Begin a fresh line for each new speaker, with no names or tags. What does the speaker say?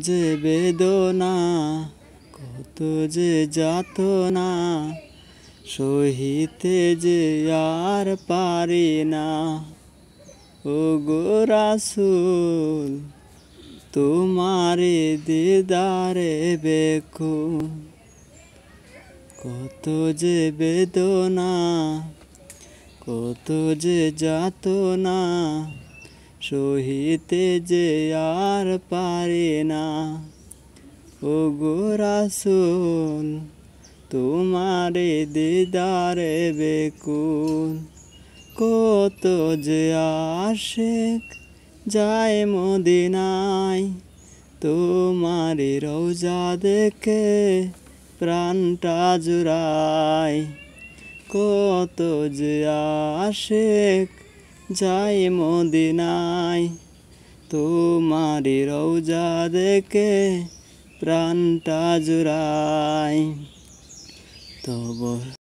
যে বেদনা, কত যে যাতনা, সহিতে যে আর পারি না। ওগো রাসূল, তোমারি দিদারে বেকুল। কত যে বেদনা, কত যে যাতনা, সহিতে যে আর পারি না। ওগো রাসূল, তোমারি দিদারে বেকুল। কত যে আশিক যায় মদিনায়, তোমারি রওজা দেখে প্রাণটা জুড়ায়। কত যে আশিক যায় মদিনায়, তোমারি রওজা দেখে প্রাণটা জুড়ায়। তব